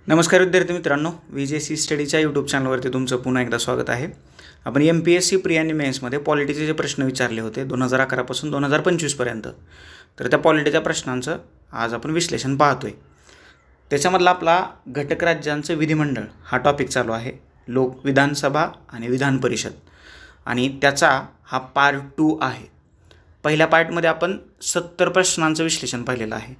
नमस्कार विद्यार्थी मित्रांनो, VJC स्टडीच्या यूट्यूब चॅनलवरती तुमचं पुन्हा एकदा स्वागत आहे. आपण MPSC प्री आणि मेन्समध्ये पॉलिटीचे जे प्रश्न विचारले होते 2011 पासून 2025 पर्यंत, तर त्या पॉलिटीच्या प्रश्नांचं आज आपण विश्लेषण पाहतोय. त्याच्यामधला आपला घटक राज्यांचं विधिमंडळ हा टॉपिक चालू आहे. विधानसभा आणि विधान परिषद, आणि त्याचा हा पार्ट 2 आहे. पहिल्या पार्टमध्ये आपण 70 प्रश्नांचं विश्लेषण पाहिलेलं आहे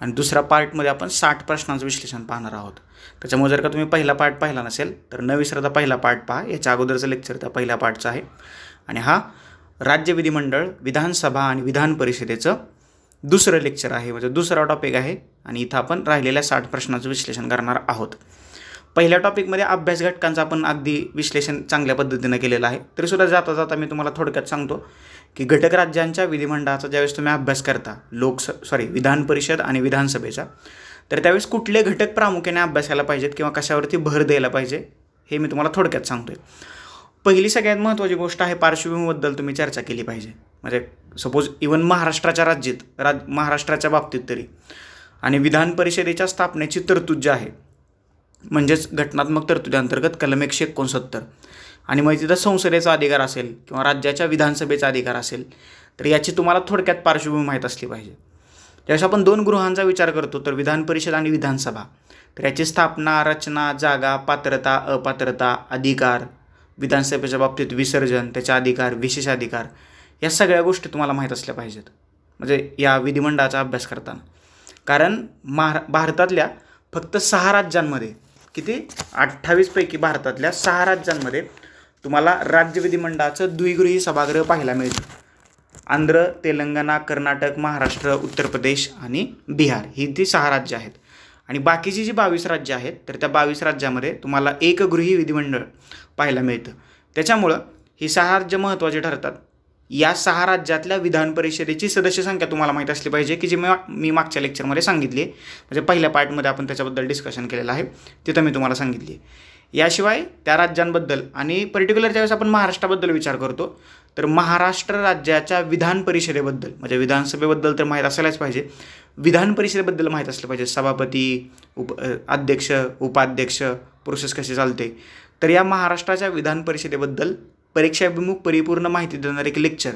आणि दुसऱ्या पार्टमध्ये आपण 60 प्रश्नांचं विश्लेषण पाहणार आहोत. त्याच्यामुळे जर का तुम्ही पहिला पार्ट पाहिला नसेल तर न विसरता पहिला पार्ट पहा. याच्या अगोदरचं लेक्चर त्या पहिल्या पार्टचं आहे. आणि हा राज्य विधिमंडळ, विधानसभा आणि विधान परिषदेचं दुसरं लेक्चर आहे, म्हणजे दुसरा टॉपिक आहे. आणि इथं आपण राहिलेल्या 60 प्रश्नांचं विश्लेषण करणार आहोत. पहिल्या टॉपिकमध्ये अभ्यास घटकांचं आपण अगदी विश्लेषण चांगल्या पद्धतीनं केलेलं आहे. तरीसुद्धा जाता जाता मी तुम्हाला थोडक्यात सांगतो की घटक राज्यांच्या विधिमंडळाचा ज्यावेळेस तुम्ही अभ्यास करता विधान परिषद आणि विधानसभेचा, तर त्यावेळेस कुठले घटक प्रामुख्याने अभ्यासायला पाहिजेत किंवा कशावरती भर द्यायला पाहिजे हे मी तुम्हाला थोडक्यात सांगतोय. पहिली सगळ्यात महत्त्वाची गोष्ट आहे पार्श्वभूमीबद्दल तुम्ही चर्चा केली पाहिजे. म्हणजे सपोज इव्हन महाराष्ट्राच्या बाबतीत तरी, आणि विधान परिषदेच्या स्थापनेची तरतूद जी आहे म्हणजेच घटनात्मक तरतुदीअंतर्गत कलम 169, आणि मग तिथं संसदेचा अधिकार असेल किंवा राज्याच्या विधानसभेचा अधिकार असेल, तर याची तुम्हाला थोडक्यात पार्श्वभूमी माहीत असली पाहिजे. ज्यावेळेस आपण दोन गृहांचा विचार करतो तर विधान परिषद आणि विधानसभा, तर याची स्थापना, रचना, जागा, पात्रता, अपात्रता, अधिकार, विधानसभेच्या बाबतीत विसर्जन, त्याचे अधिकार, विशेषाधिकार, या सगळ्या गोष्टी तुम्हाला माहीत असल्या पाहिजेत म्हणजे या विधिमंडळाचा अभ्यास करताना. कारण भारतातल्या फक्त 6 राज्यांमध्ये, किती 28 पैकी भारतातल्या 6 राज्यांमध्ये तुम्हाला राज्य विधिमंडळाचं द्विगृही सभागृह पाहायला मिळतं. आंध्र, तेलंगणा, कर्नाटक, महाराष्ट्र, उत्तर प्रदेश आणि बिहार ही ती 6 राज्य आहेत. आणि बाकीची जी 22 राज्य आहेत तर त्या 22 राज्यामध्ये तुम्हाला एकगृही विधिमंडळ पाहायला मिळतं. त्याच्यामुळं ही 6 राज्य महत्त्वाची ठरतात. या 6 राज्यातल्या विधान परिषदेची सदस्य संख्या तुम्हाला माहीत असली पाहिजे, की जी मी मागच्या लेक्चरमध्ये सांगितली आहे. म्हणजे पहिल्या पार्टमध्ये आपण त्याच्याबद्दल डिस्कशन केलेलं आहे, तिथं मी तुम्हाला सांगितली आहे. याशिवाय त्या राज्यांबद्दल आणि पर्टिक्युलर ज्यावेळेस आपण महाराष्ट्राबद्दल विचार करतो तर महाराष्ट्र राज्याच्या विधान परिषदेबद्दल, म्हणजे विधानसभेबद्दल तर माहीत असायलाच पाहिजे, विधान परिषदेबद्दल माहीत असलं पाहिजे. सभापती, अध्यक्ष, उपाध्यक्ष, प्रोसेस कशी चालते. तर या महाराष्ट्राच्या विधान परिषदेबद्दल परीक्षाभिमुख परिपूर्ण माहिती देणारे एक लेक्चर,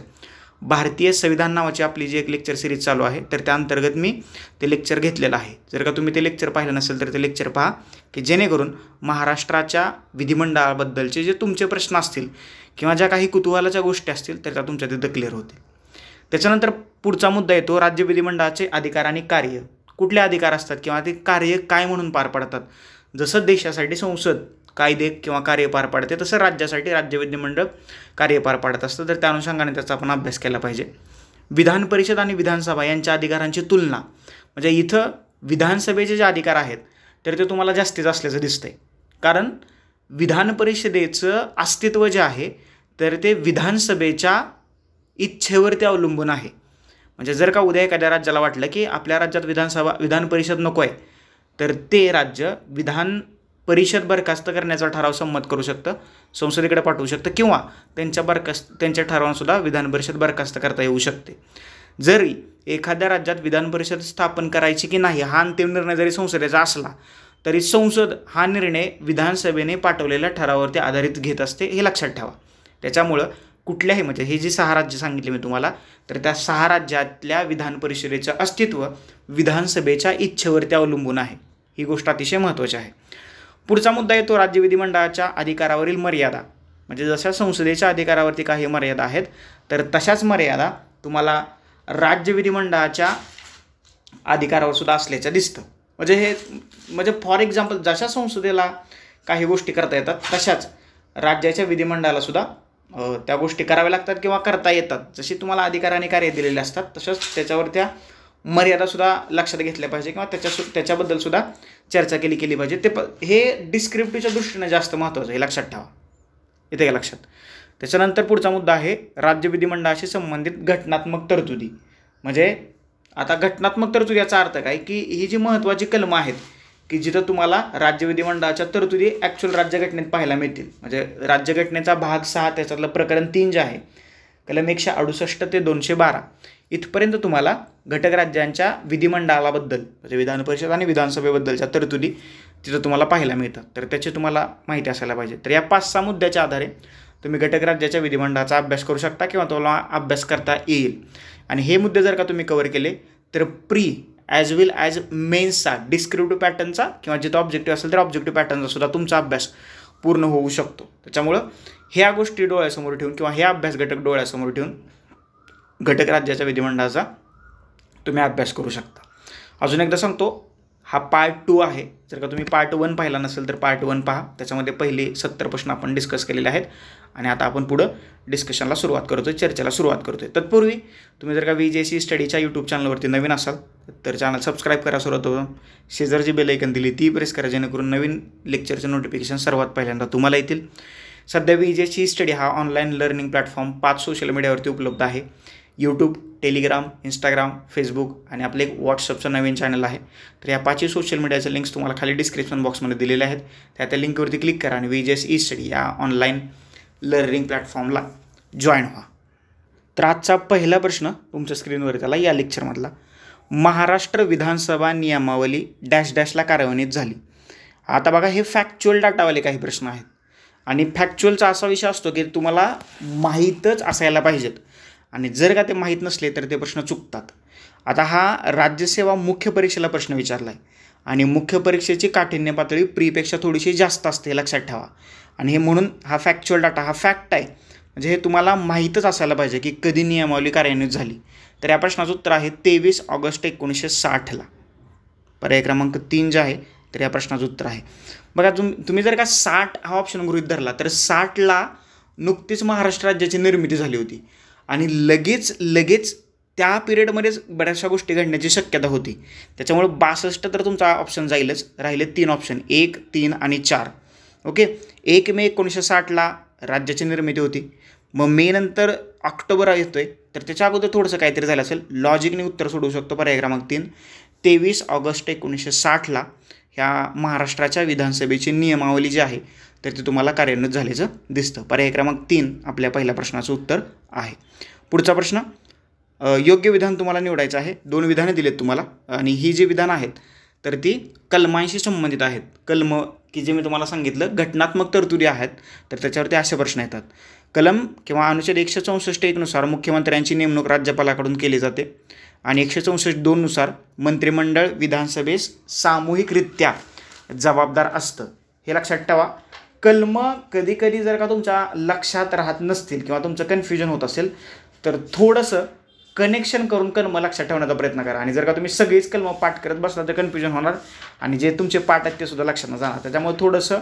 भारतीय संविधान नावाची आपली जी एक लेक्चर सिरीज चालू आहे, तर त्या अंतर्गत मी ते लेक्चर घेतलेलं आहे. जर का तुम्ही ते लेक्चर पाहिलं नसेल तर ते लेक्चर पहा, की जेणेकरून महाराष्ट्राच्या विधिमंडळाबद्दलचे जे तुमचे प्रश्न असतील किंवा ज्या काही कुतूहलाच्या गोष्टी असतील तर त्या तुमच्या तिथं क्लिअर होतील. त्याच्यानंतर पुढचा मुद्दा येतो राज्य विधिमंडळाचे अधिकार आणि कार्य. कुठले अधिकार असतात किंवा ते कार्य काय म्हणून पार पडतात. जसं देशासाठी संसद कायदे किंवा कार्य पार पाडते, तसं राज्यासाठी राज्य विधिमंडळ कार्य पार पाडत असतं. तर त्या अनुषंगाने त्याचा आपण अभ्यास केला पाहिजे. विधान परिषद आणि विधानसभा यांच्या अधिकारांची तुलना, म्हणजे इथं विधानसभेचे जे अधिकार आहेत तर ते तुम्हाला जास्तीच असल्याचं दिसतंय. कारण विधान परिषदेचं अस्तित्व जे आहे तर ते विधानसभेच्या इच्छेवरती अवलंबून आहे. म्हणजे जर का उद्या एखाद्या राज्याला वाटलं की आपल्या राज्यात विधान परिषद नको आहे, तर ते राज्य विधान परिषद बरखास्त करण्याचा ठराव संमत करू शकतं, संसदेकडे पाठवू शकतं, किंवा त्यांच्या ठरावांसुद्धा विधान परिषद बरखास्त करता येऊ शकते. जरी एखाद्या राज्यात विधान परिषद स्थापन करायची की नाही हा अंतिम निर्णय जरी संसदेचा असला तरी संसद हा निर्णय विधानसभेने पाठवलेल्या ठरावावरती आधारित घेत असते, हे लक्षात ठेवा. त्याच्यामुळं कुठल्याही, म्हणजे हे जी 6 राज्य सांगितली मी तुम्हाला, तर त्या 6 राज्यातल्या विधान परिषदेचं अस्तित्व विधानसभेच्या इच्छेवरती अवलंबून आहे. ही गोष्ट अतिशय महत्त्वाची आहे. पुढचा मुद्दा येतो राज्य विधिमंडळाच्या अधिकारावरील मर्यादा. म्हणजे जशा संसदेच्या अधिकारावरती काही मर्यादा आहेत तर तशाच मर्यादा तुम्हाला राज्य विधिमंडळाच्या अधिकारावर सुद्धा असल्याचं दिसतं. म्हणजे फॉर एक्झाम्पल जशा संसदेला काही गोष्टी करता येतात तशाच राज्याच्या विधिमंडळाला सुद्धा त्या गोष्टी कराव्या लागतात किंवा करता येतात. जशी तुम्हाला अधिकार आणि कार्य दिलेले असतात तसंच त्याच्यावर त्या मर्यादासुद्धा लक्षात घेतल्या पाहिजे किंवा त्याच्याबद्दलसुद्धा चर्चा केली पाहिजे. हे डिस्क्रिप्टिव्हच्या दृष्टीने जास्त महत्त्वाचं, हे लक्षात ठेवा. येते का लक्षात. त्याच्यानंतर पुढचा मुद्दा आहे राज्य विधिमंडळाशी संबंधित घटनात्मक तरतुदी. म्हणजे आता घटनात्मक तरतुदी याचा अर्थ काय, की ही जी महत्त्वाची कलमं आहेत की जिथं तुम्हाला राज्य विधिमंडळाच्या तरतुदी ॲक्च्युअल राज्यघटनेत पाहायला मिळतील. म्हणजे राज्यघटनेचा भाग 6 त्याच्यातलं प्रकरण 3 जे आहे, कलम 168 ते 212 इथपर्यंत तुम्हाला घटक राज्यांच्या विधिमंडळाबद्दल म्हणजे विधान परिषद आणि विधानसभेबद्दलच्या तरतुदी तिथं तुम्हाला पाहायला मिळतात. तर त्याची तुम्हाला माहिती असायला पाहिजे. तर या 5-6 मुद्द्याच्या आधारे तुम्ही घटक राज्याच्या विधिमंडळाचा अभ्यास करू शकता किंवा तुम्हाला अभ्यास करता येईल. आणि हे मुद्दे जर का तुम्ही कव्हर केले तर प्री ॲज वेल ॲज मेन्सचा डिस्क्रिप्टिव्ह पॅटर्नचा किंवा जिथं ऑब्जेक्टिव्ह असेल तर ऑब्जेक्टिव्ह पॅटर्नचा सुद्धा तुमचा अभ्यास पूर्ण होऊ शकतो. त्याच्यामुळं ह्या गोष्टी डोळ्यासमोर ठेवून किंवा हे अभ्यास घटक डोळ्यासमोर ठेवून घटक राज्याच्या विधिमंडळाचा तुम्ही अभ्यास करू शकता. अजून एकदा सांगतो, हा पार्ट 2 आहे. जर का तुम्ही पार्ट 1 पाहिला नसेल तर पार्ट 1 पहा. त्याच्यामध्ये पहिले 70 प्रश्न आपण डिस्कस केलेले आहेत आणि आता आपण पुढं डिस्कशनला सुरुवात करतोय, चर्चेला सुरुवात करतोय. तत्पूर्वी तुम्ही जर का VJC स्टडीच्या यूट्यूब चॅनलवरती नवीन असाल तर चॅनल सबस्क्राईब करा. सुरुवात शेजारची बेल आयकन दिली ती प्रेस करा, जेणेकरून नवीन लेक्चरचे नोटिफिकेशन सर्वात पहिल्यांदा तुम्हाला येतील. सध्या VJC स्टडी हा ऑनलाईन लर्निंग प्लॅटफॉर्म 5 सोशल मीडियावरती उपलब्ध आहे. यूट्यूब, टेलिग्राम, इंस्टाग्राम, फेसबुक आणि आपले एक व्हॉट्सअपचं नवीन चॅनल आहे. तर या 5 सोशल मीडियाचे लिंक्स तुम्हाला खाली डिस्क्रिप्शन बॉक्समध्ये दिलेले आहेत. त्या लिंकवरती क्लिक करा आणि VJC स्टडी या ऑनलाईन लर्निंग प्लॅटफॉर्मला जॉईन व्हा. तर आजचा पहिला प्रश्न तुमच्या स्क्रीनवर त्याला या लेक्चरमधला, महाराष्ट्र विधानसभा नियमावली डॅश डॅशला कार्यान्वित झाली. आता बघा, हे फॅक्च्युअल डाटावाले काही प्रश्न आहेत आणि फॅक्च्युअलचा असा विषय असतो की तुम्हाला माहीतच असायला पाहिजेत आणि जर का ते माहीत नसले तर ते प्रश्न चुकतात. आता हा राज्यसेवा मुख्य परीक्षेला प्रश्न विचारला आहे आणि मुख्य परीक्षेची काठिण्य पातळी प्रीपेक्षा थोडीशी जास्त असते, लक्षात ठेवा. आणि हे म्हणून हा फॅक्च्युअल डाटा हा फॅक्ट आहे, म्हणजे हे तुम्हाला माहीतच असायला पाहिजे की कधी नियमावली कार्यान्वित झाली. तर या प्रश्नाचं उत्तर आहे 23 ऑगस्ट 1960ला. पर्याय क्रमांक 3 जे आहे तर या प्रश्नाचं उत्तर आहे. बघा, तुम्ही जर का 60 हा ऑप्शन गृहीत धरला तर 60ला नुकतीच महाराष्ट्र राज्याची निर्मिती झाली होती आणि लगेच त्या पिरियडमध्येच बऱ्याचशा गोष्टी घडण्याची शक्यता होती. त्याच्यामुळे 62 तर तुमचा ऑप्शन जाईलच. राहिले 3 ऑप्शन, 1, 3 आणि 4. ओके, 1 मे 1960ला राज्याची निर्मिती होती. मग मे नंतर ऑक्टोबर येतोय, तर त्याच्या अगोदर थोडंसं काहीतरी झालं असेल. लॉजिकने उत्तर सोडवू शकतो. पर्याय क्रमांक 3, 23 ऑगस्ट 1960ला ह्या महाराष्ट्राच्या विधानसभेची नियमावली जी आहे तर ती तुम्हाला कार्यान्वित झाल्याचं दिसतं. पर्याय क्रमांक 3 आपल्या पहिल्या प्रश्नाचं उत्तर आहे. पुढचा प्रश्न, योग्य विधान तुम्हाला निवडायचं आहे. 2 विधानं दिलेत तुम्हाला आणि ही जी विधानं आहेत तर ती कलमांशी संबंधित आहेत. कलम की जे मी तुम्हाला सांगितलं घटनात्मक तरतुदी आहेत, तर त्याच्यावरती असे प्रश्न येतात. कलम किंवा अनुच्छेद 164 नुसार मुख्यमंत्र्यांची नेमणूक राज्यपालाकडून केली जाते आणि 164 नुसार मंत्रिमंडळ विधानसभेस सामूहिकरित्या जबाबदार असतं. हे लक्षात ठेवा. कलम कधी जर का तुमच्या लक्षात राहत नसतील किंवा तुमचं कन्फ्युजन होत असेल तर थोडंसं कनेक्शन करून कलम लक्षात ठेवण्याचा प्रयत्न करा. आणि जर का तुम्ही सगळीच कलम पाठ करत बसला तर कन्फ्युजन होणार आणि जे तुमचे पाठ आहेत ते सुद्धा लक्षात न जाणार. त्याच्यामुळे थोडंसं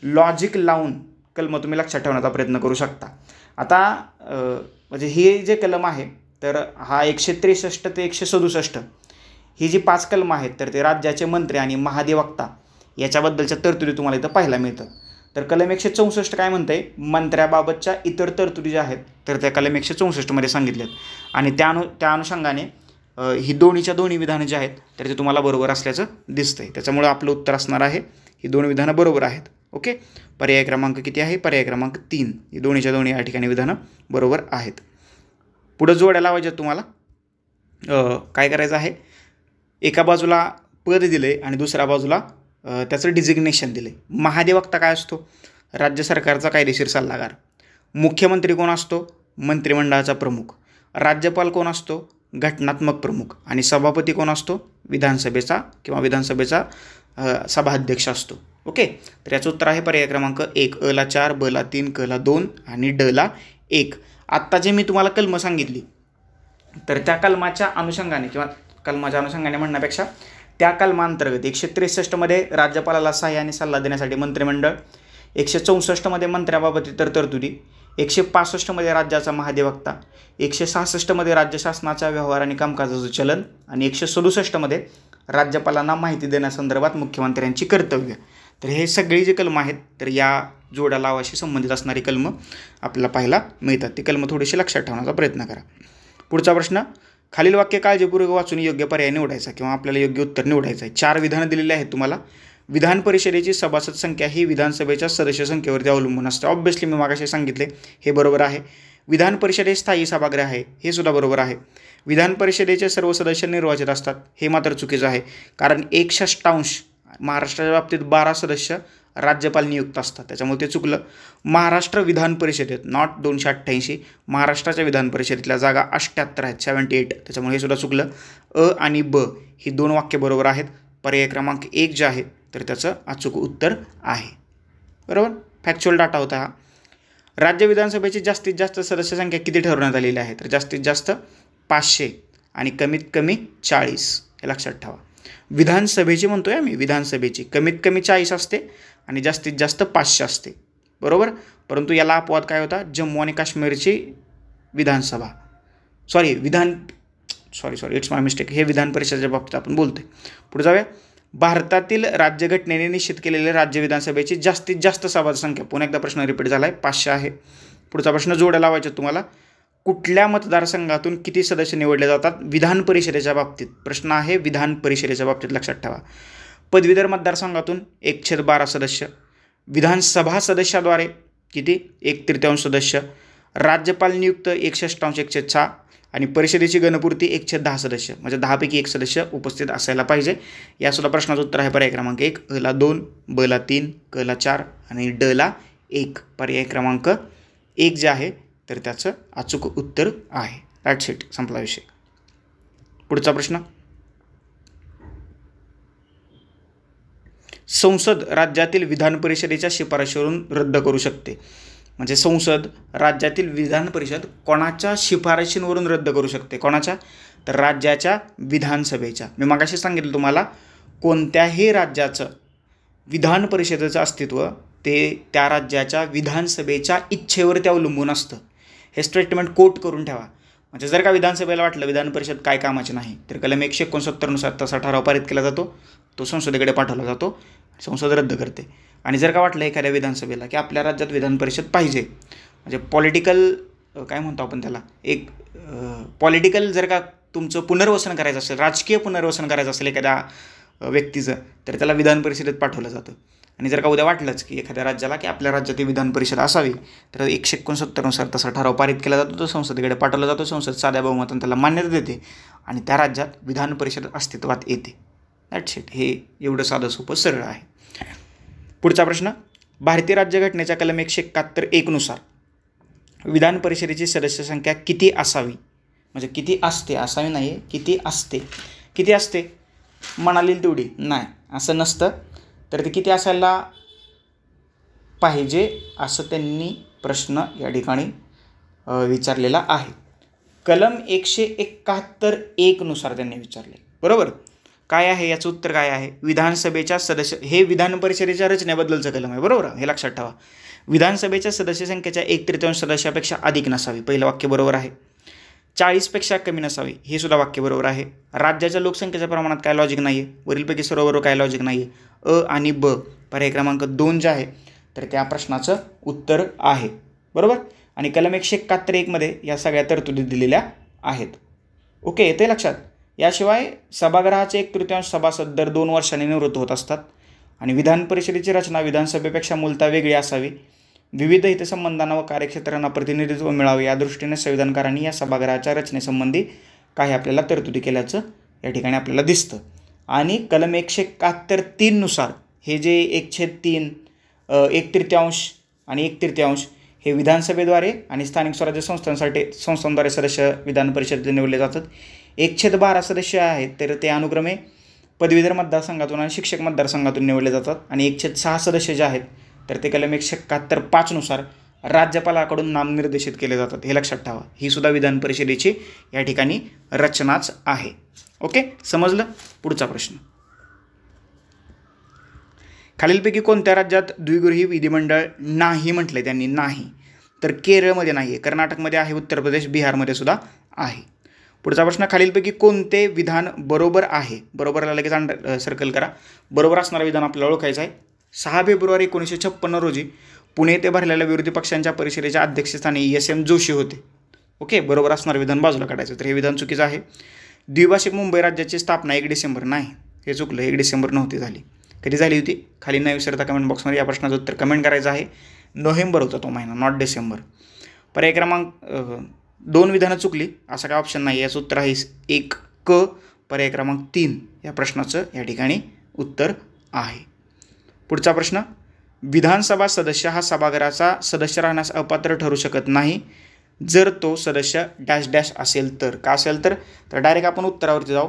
लॉजिक लावून कलम तुम्ही लक्षात ठेवण्याचा प्रयत्न करू शकता. आता म्हणजे हे जे कलम आहे तर हा 163 ते 167 ही जी 5 कलम आहेत तर ते राज्याचे मंत्री आणि महाधिवक्ता याच्याबद्दलच्या तरतुदी तुम्हाला इथं पाहायला मिळतं. तर कलम 164 काय म्हणते, मंत्र्याबाबतच्या इतर तरतुदी ज्या आहेत तर त्या कलम 164 सांगितल्यात आणि त्या अनुषंगाने ही दोन्ही विधानं जी आहेत तर ते तुम्हाला बरोबर असल्याचं दिसतंय. त्याच्यामुळे आपलं उत्तर असणार आहे ही 2 विधानं बरोबर आहेत. ओके, पर्याय क्रमांक किती आहे? पर्याय क्रमांक 3. ही दोन्ही या ठिकाणी विधानं बरोबर आहेत. पुढं जोड्या लावायच्या तुम्हाला. काय करायचं आहे, एका बाजूला पद दिले आणि दुसऱ्या बाजूला त्याचं डिजिग्नेशन दिले. महाधिवक्ता काय असतो? राज्य सरकारचा कायदेशीर सल्लागार. मुख्यमंत्री कोण असतो? मंत्रिमंडळाचा प्रमुख. राज्यपाल कोण असतो? घटनात्मक प्रमुख. आणि सभापती कोण असतो? विधानसभेचा सभाध्यक्ष असतो. ओके, तर याचं उत्तर आहे पर्याय क्रमांक 1. अ ला 4, ब ला 3, क ला 2 आणि ड ला 1. आत्ता जे मी तुम्हाला कलम सांगितली तर त्या कलमाच्या अनुषंगाने किंवा कलमाच्या अनुषंगाने म्हणण्यापेक्षा त्या कलमांतर्गत 163 राज्यपालाला सहाय्य आणि सल्ला देण्यासाठी मंत्रिमंडळ, 164 मंत्र्याबाबत इतर तरतुदी, 165 राज्याचा महाधिवक्ता, 166 राज्य शासनाच्या व्यवहार आणि कामकाजाचं चलन आणि 167 राज्यपालांना माहिती देण्यासंदर्भात मुख्यमंत्र्यांची कर्तव्य. तर हे सगळी जे कलम आहेत तर या जोड्या लावाशी संबंधित असणारी कलम आपल्याला पाहायला मिळतात. ती कलम थोडीशी लक्षात ठेवण्याचा प्रयत्न करा. पुढचा प्रश्न, खालील वाक्य काळजीपूर्वक वाचून योग्य पर्याय निवडायचा किंवा आपल्याला योग्य उत्तर निवडायचं आहे. 4 विधानं दिलेली आहेत तुम्हाला. विधान परिषदेची सभासद संख्या ही विधानसभेच्या सदस्य संख्येवरती अवलंबून असते. ऑब्व्हियसली मी मागाशी सांगितले हे बरोबर आहे. विधान परिषदेत स्थायी सभागृह आहे हे सुद्धा बरोबर आहे. विधान परिषदेचे सर्व सदस्य निर्वाचित असतात हे मात्र चुकीचं आहे, कारण 1/6 महाराष्ट्राच्या बाबतीत 12 सदस्य राज्यपाल नियुक्त असतात, त्याच्यामुळे ते चुकलं. महाराष्ट्र विधान परिषदेत नॉट 288, महाराष्ट्राच्या विधान परिषदेतल्या जागा 78 आहेत, 78, त्याच्यामुळे हे सुद्धा चुकलं. आणि ब ही 2 वाक्य बरोबर आहेत. पर्याय क्रमांक 1 जे आहे तर त्याचं अचूक उत्तर आहे. बरोबर, फॅक्च्युअल डाटा होता हा. राज्य विधानसभेची जास्तीत जास्त सदस्य संख्या किती ठरवण्यात आलेली आहे, तर जास्तीत जास्त 500 आणि कमीत कमी 40, हे लक्षात ठेवा. विधानसभेची म्हणतोय आम्ही, विधानसभेची कमीत कमी 40 असते आणि जास्तीत जास्त 500 असते. बरोबर, परंतु याला अपवाद काय होता, जम्मू आणि काश्मीरची विधानसभा, सॉरी इट्स माय मिस्टेक, हे विधान परिषदेच्या बाबतीत आपण बोलतोय. पुढे जाऊया. भारतातील राज्यघटनेने निश्चित केलेले राज्य विधानसभेची जास्तीत जास्त सभासद संख्या, पुन्हा एकदा प्रश्न रिपीट झाला आहे, 500 आहे. पुढचा प्रश्न जोड्या लावायचा तुम्हाला. कुठल्या मतदारसंघातून किती सदस्य निवडले जातात विधान परिषदेच्या बाबतीत, प्रश्न आहे विधान परिषदेच्या बाबतीत, लक्षात ठेवा. पदवीधर मतदारसंघातून 1/12 सदस्य, विधानसभा सदस्याद्वारे किती 1/3 सदस्य, राज्यपाल नियुक्त 1/6 आणि परिषदेची गणपूर्ती 1/10 सदस्य, म्हणजे 10पैकी 1 सदस्य उपस्थित असायला पाहिजे. यासुद्धा प्रश्नाचं उत्तर आहे पर्याय क्रमांक 1, अ ला 2, ब ला 3, क ला 4 आणि ड ला 1. पर्याय क्रमांक 1 जे आहे तर त्याचं अचूक उत्तर आहे. दॅट्स इट, संपला विषय. पुढचा प्रश्न. संसद राज्यातील विधान परिषदेच्या शिफारशीवरून रद्द करू शकते, म्हणजे संसद राज्यातील विधान परिषद कोणाच्या शिफारशींवरून रद्द करू शकते, कोणाच्या, तर राज्याच्या विधानसभेच्या. मी मगाशी सांगितलं तुम्हाला, कोणत्याही राज्याचं विधान परिषदेचं अस्तित्व ते त्या राज्याच्या विधानसभेच्या इच्छेवरती अवलंबून असतं. हे स्टेटमेंट कोट करून ठेवा. म्हणजे जर का विधानसभेला वाटलं विधान परिषद काय कामाची नाही, तर कलम 169 नुसार तसा ठराव पारित केला जातो, तो संसदेकडे पाठवला जातो, संसद रद्द करते. आणि जर का वाटलं एखाद्या विधानसभेला की आपल्या राज्यात विधान परिषद पाहिजे, म्हणजे पॉलिटिकल काय म्हणतो आपण त्याला, एक पॉलिटिकल जर का तुमचं पुनर्वसन करायचं असेल, राजकीय पुनर्वसन करायचं असेल एखाद्या व्यक्तीचं, तर त्याला विधान परिषदेत पाठवलं जातं. आणि जर का उद्या वाटलंच की एखाद्या राज्याला की आपल्या राज्यात विधान परिषद असावी, तर 169 नुसार तसा ठराव पारित केला जातो, तो संसदेकडे पाठवला जातो, संसद साध्या बहुमताने त्याला मान्यता देते आणि त्या राज्यात विधान परिषद अस्तित्वात येते. That's it. हे एवढं साधं सोपं सरळ आहे. पुढचा प्रश्न. भारतीय राज्यघटनेच्या कलम 171 नुसार विधान परिषदेची सदस्य संख्या किती असावी, म्हणजे किती असते, असावी नाही, किती असते. किती असते म्हणाली तेवढी नाही, असं नसतं, तर ते किती असायला पाहिजे असं त्यांनी प्रश्न या ठिकाणी विचारलेला आहे. कलम 171 नुसार त्यांनी विचारले. बरोबर, काय आहे याचं उत्तर काय आहे, विधानसभेच्या सदस्य, हे विधान परिषदेच्या रचनेबद्दलचं कलम आहे. बरोबर, हे लक्षात ठेवा. विधानसभेच्या सदस्य संख्येच्या 1/3 सदस्यापेक्षा अधिक नसावी, पहिलं वाक्य बरोबर आहे. 40पेक्षा कमी नसावी, हे सुद्धा वाक्य बरोबर आहे. राज्याच्या लोकसंख्येच्या प्रमाणात काय लॉजिक नाही आहे, वरीलपैकी सर्व बरोबर काय लॉजिक नाही आहे. अ आणि ब पर्याय क्रमांक 2 जे आहे तर त्या प्रश्नाचं उत्तर आहे. बरोबर, आणि कलम 171 मध्ये या सगळ्या तरतुदी दिलेल्या आहेत. ओके, येते लक्षात. याशिवाय सभागृहाचे 1/3 सभासद दर 2 वर्षांनी निवृत्त होत असतात आणि विधान परिषदेची रचना विधानसभेपेक्षा मूलतः वेगळी असावी. विविध हितसंबंधांना व कार्यक्षेत्रांना प्रतिनिधित्व मिळावे या दृष्टीने संविधानकारांनी या सभागृहाच्या रचनेसंबंधी काही आपल्याला तरतुदी केल्याचं या ठिकाणी आपल्याला दिसतं. आणि कलम 171 नुसार हे जे 1/3, 1/3 आणि 1/3 हे विधानसभेद्वारे आणि स्थानिक स्वराज्य संस्थांद्वारे सदस्य विधान परिषदेत निवडले जातात. 1/12 सदस्य आहेत तर ते अनुक्रमे पदवीधर मतदारसंघातून आणि शिक्षक मतदारसंघातून निवडले जातात. आणि 1/6 सदस्य जे आहेत तर ते कलम 171 नुसार राज्यपालाकडून नामनिर्देशित केले जातात. हे लक्षात ठेवा. ही सुद्धा विधान परिषदेची या ठिकाणी रचनाच आहे. ओके, समजलं. पुढचा प्रश्न. खालीलपैकी कोणत्या राज्यात द्विगृही विधिमंडळ नाही म्हटलंय त्यांनी, नाही, तर केरळमध्ये नाही आहे, कर्नाटकमध्ये आहे, उत्तर प्रदेश, बिहारमध्ये सुद्धा आहे. पुढचा प्रश्न. खालीलपैकी कोणते विधान बरोबर आहे, बरोबरला लगेच सर्कल करा. बरोबर असणारं विधान आपल्याला ओळखायचं आहे. 6 फेब्रुवारी 1956 रोजी पुणे येथे भरलेल्या विरोधी पक्षांच्या परिषदेच्या अध्यक्षस्थानी SM जोशी होते. ओके, बरोबर असणारं विधान बाजूला काढायचं, तर हे विधान चुकीचं आहे. द्विभाषिक मुंबई राज्याची स्थापना 1 डिसेंबर, नाही, हे चुकलं, 1 डिसेंबर नव्हती झाली. कधी झाली होती, खाली नाही विसरता कमेंट बॉक्समध्ये या प्रश्नाचं उत्तर कमेंट करायचं आहे. नोव्हेंबर होता तो महिना, नॉट डिसेंबर. पर्याय क्रमांक 2 विधानं चुकली, असा काय ऑप्शन नाही. याचं उत्तर आहे 1 क, पर्याय क्रमांक 3 या प्रश्नाचं या ठिकाणी उत्तर आहे. पुढचा प्रश्न, विधानसभा सदस्य हा सभागृहाचा सदस्य राहण्यास अपात्र ठरू शकत नाही जर तो सदस्य डॅश डॅश असेल तर. का असेल तर डायरेक्ट आपण उत्तरावरती जाऊ.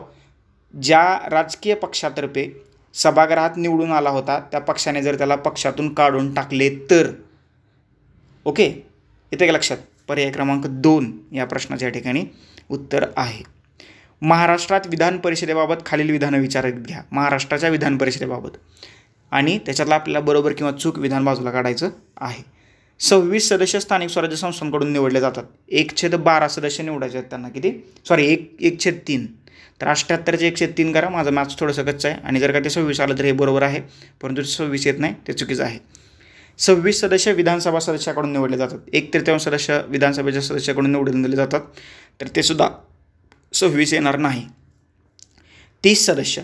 ज्या राजकीय पक्षातर्फे सभागृहात निवडून आला होता त्या पक्षाने जर त्याला पक्षातून काढून टाकले तर. ओके, येते का लक्षात? पर्याय क्रमांक 2 या प्रश्नाच्या ठिकाणी उत्तर आहे. महाराष्ट्रात विधान परिषदेबाबत खालील विधानं विचारात घ्या. महाराष्ट्राच्या विधान परिषदेबाबत आणि त्याच्यातला आपल्याला बरोबर किंवा चूक विधान बाजूला काढायचं आहे. 26 सदस्य स्थानिक स्वराज्य संस्थांकडून निवडले जातात. 1/12 सदस्य निवडायचे आहेत त्यांना. किती? सॉरी 1/3. तर 78चे 1/3 करा. माझं मॅथ्स थोडंसं कच्चं आहे आणि जर का ते 26 आलं तर हे बरोबर आहे, परंतु 26 येत नाही, ते चुकीचं आहे. 26 सदस्य विधानसभा सदस्याकडून निवडले जातात. 1/3 सदस्य विधानसभेच्या सदस्याकडून निवडून दिले जातात, तर ते सुद्धा 26 येणार नाही. 30 सदस्य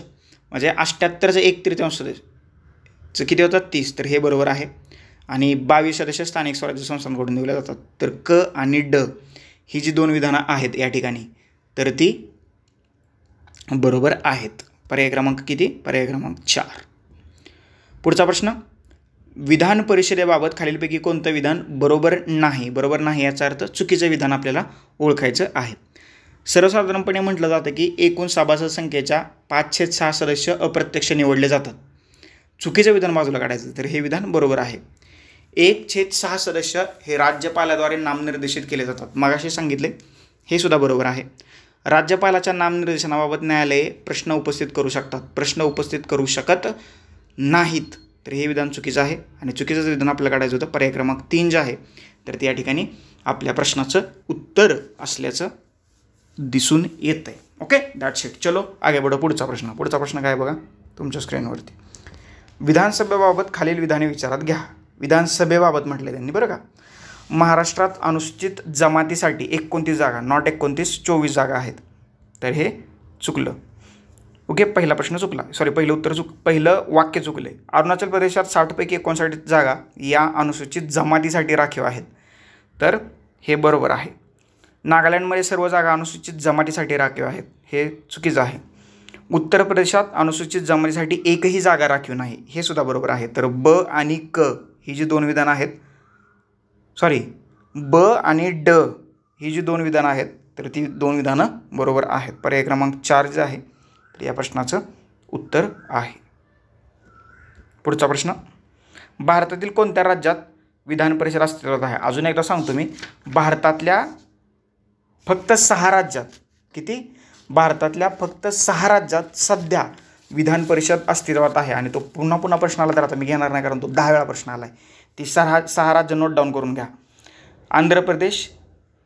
म्हणजे 78चे 1/3 सदस्य किती होतात? 30, तर हे बरोबर आहे. आणि 22 सदस्य स्थानिक स्वराज्य संस्थांकडून निवडले जातात. तर क आणि ड ही जी 2 विधानं आहेत या ठिकाणी, तर ती बरोबर आहेत. पर्याय क्रमांक किती? पर्याय क्रमांक 4. पुढचा प्रश्न, विधान परिषदेबाबत खालीलपैकी कोणतं विधान बरोबर नाही? बरोबर नाही याचा अर्थ चुकीचं विधान आपल्याला ओळखायचं आहे. सर्वसाधारणपणे म्हटलं जातं की एकूण सभासद संख्येच्या 5/6 सदस्य अप्रत्यक्ष निवडले जातात. चुकीचं विधान बाजूला काढायचं, तर हे विधान बरोबर आहे. 1/6 सदस्य हे राज्यपालाद्वारे नामनिर्देशित केले जातात. मगाशी सांगितले, हे सुद्धा बरोबर आहे. राज्यपालाच्या नामनिर्देशनाबाबत न्यायालये प्रश्न उपस्थित करू शकतात, प्रश्न उपस्थित करू शकत नाहीत, तर हे विधान चुकीचं आहे. आणि चुकीचं विधान आपल्याला काढायचं होतं पर्याय क्रमांक 3 जे आहे, तर ते या ठिकाणी आपल्या प्रश्नाचं उत्तर असल्याचं दिसून येतं आहे. Okay, that's it. चलो आगे बढो. पुढचा प्रश्न काय बघा तुमच्या स्क्रीनवरती. विधानसभेबाबत खालील विधाने विचारात घ्या. विधानसभेबाबत म्हटले त्यांनी बरं का. महाराष्ट्रात अनुसूचित जमातीसाठी 29 जागा, नॉट 29, 24 जागा आहेत, तर हे चुकलं. ओके, पहिला प्रश्न चुकला, सॉरी पहिलं वाक्य चुकले. अरुणाचल प्रदेशात 60पैकी 59 जागा या अनुसूचित जमातीसाठी राखीव आहेत, तर हे बरोबर आहे. नागालँडमध्ये सर्व जागा अनुसूचित जमातीसाठी राखीव आहेत, हे चुकीचं आहे. उत्तर प्रदेशात अनुसूचित जमातीसाठी एकही जागा राखीव नाही, हे सुद्धा बरोबर आहे. तर ब आणि क ही जी 2 विधानं आहेत, सॉरी ब आणि ड ही जी 2 विधानं आहेत, तर ती 2 विधानं बरोबर आहेत. पर्याय क्रमांक 4 जे आहे, तर या प्रश्नाचं उत्तर आहे. पुढचा प्रश्न, भारतातील कोणत्या राज्यात विधान परिषद अस्तित्वात आहे? अजून एकदा सांगतो मी, भारतातल्या फक्त 6 राज्यात, किती? भारतातल्या फक्त 6 राज्यात सध्या विधान परिषद अस्तित्वात आहे. आणि तो पुन्हा प्रश्न आला तर आता मी घेणार नाही, कारण तो 10 वेळा प्रश्न आला आहे. ती 6 राज्य नोट डाऊन करून घ्या. आंध्र प्रदेश,